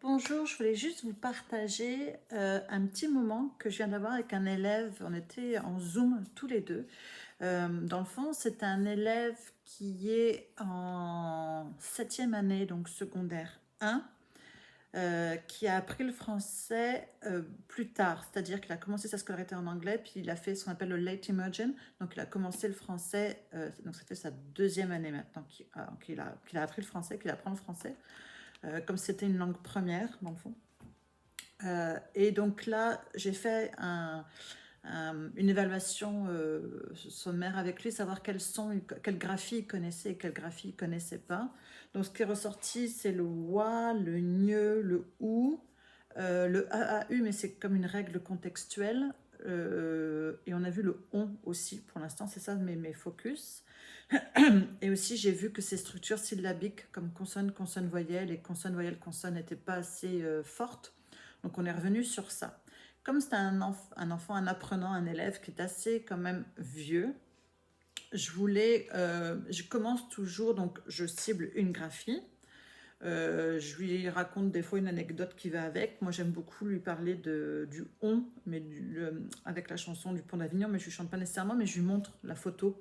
Bonjour, je voulais juste vous partager un petit moment que je viens d'avoir avec un élève. On était en Zoom tous les deux. Dans le fond, c'est un élève qui est en septième année, donc secondaire 1, qui a appris le français plus tard. C'est-à-dire qu'il a commencé sa scolarité en anglais, puis il a fait ce qu'on appelle le late immersion. Donc il a commencé le français, donc ça fait sa deuxième année maintenant qu'il a appris le français, qu'il apprend le français. Comme c'était une langue première, dans le fond. Et donc là, j'ai fait une évaluation sommaire avec lui, savoir quelles graphies il connaissait et quelles graphies il ne connaissait pas. Donc ce qui est ressorti, c'est le wa, le gne, le ou, le AAU, mais c'est comme une règle contextuelle. Et on a vu le on aussi, pour l'instant, c'est ça mes focus. Et aussi, j'ai vu que ces structures syllabiques, comme consonne, consonne, voyelle et consonne, voyelle, consonne, n'étaient pas assez fortes. Donc, on est revenu sur ça. Comme c'est un enfant, un apprenant, un élève qui est assez quand même vieux, je commence toujours, donc je cible une graphie. Je lui raconte des fois une anecdote qui va avec. Moi, j'aime beaucoup lui parler du on, mais avec la chanson du Pont d'Avignon, mais je ne chante pas nécessairement, mais je lui montre la photo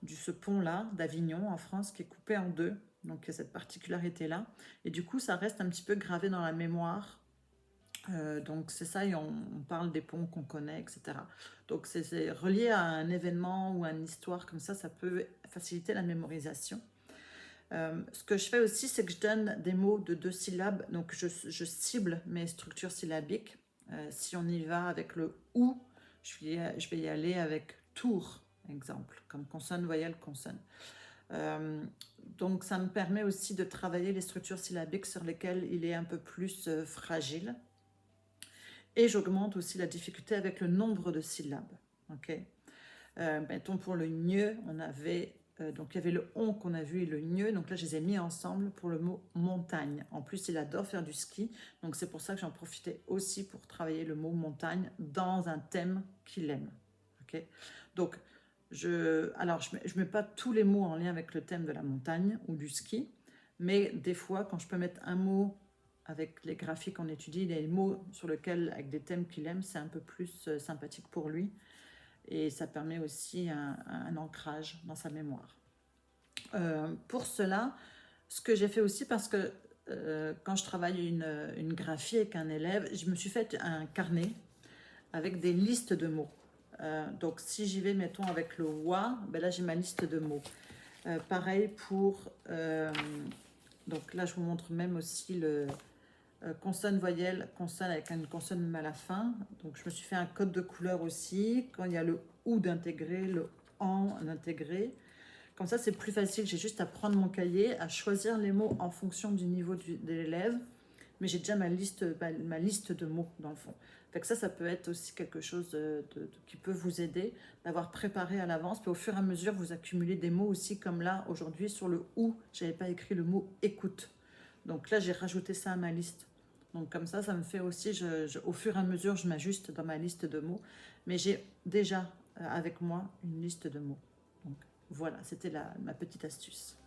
ce pont-là d'Avignon en France qui est coupé en deux. Donc il y a cette particularité-là. Et du coup, ça reste un petit peu gravé dans la mémoire. Donc c'est ça, et on parle des ponts qu'on connaît, etc. Donc c'est relié à un événement ou à une histoire comme ça peut faciliter la mémorisation. Ce que je fais aussi, c'est que je donne des mots de 2 syllabes. Donc je cible mes structures syllabiques. Si on y va avec le ou, je vais y aller avec tour, exemple, comme consonne, voyelle, consonne. Donc ça me permet aussi de travailler les structures syllabiques sur lesquelles il est un peu plus fragile. Et j'augmente aussi la difficulté avec le nombre de syllabes. Okay. Mettons pour le gne, on avait donc il y avait le on qu'on a vu et le gne, donc là je les ai mis ensemble pour le mot montagne. En plus il adore faire du ski, donc c'est pour ça que j'en profitais aussi pour travailler le mot montagne dans un thème qu'il aime. Okay. Donc je mets pas tous les mots en lien avec le thème de la montagne ou du ski, mais des fois quand je peux mettre un mot avec les graphiques qu'on étudie, les mots sur lesquels, avec des thèmes qu'il aime, c'est un peu plus sympathique pour lui. Et ça permet aussi un ancrage dans sa mémoire. Pour cela, ce que j'ai fait aussi, parce que quand je travaille une graphie avec un élève, je me suis fait un carnet avec des listes de mots. Donc si j'y vais, mettons, avec le wa, ben là j'ai ma liste de mots. Pareil pour... donc là je vous montre même aussi le consonne, voyelle, consonne avec une consonne même à la fin. Donc je me suis fait un code de couleur aussi. Quand il y a le ou d'intégrer, le en d'intégrer. Comme ça c'est plus facile. J'ai juste à prendre mon cahier, à choisir les mots en fonction du niveau de l'élève. Mais j'ai déjà ma liste de mots dans le fond. Fait que ça peut être aussi quelque chose qui peut vous aider, d'avoir préparé à l'avance. Puis au fur et à mesure, vous accumulez des mots aussi, comme là, aujourd'hui, sur le « ou », j'avais pas écrit le mot « écoute ». Donc là, j'ai rajouté ça à ma liste. Donc comme ça me fait aussi, au fur et à mesure, je m'ajuste dans ma liste de mots. Mais j'ai déjà avec moi une liste de mots. Donc voilà, c'était ma petite astuce.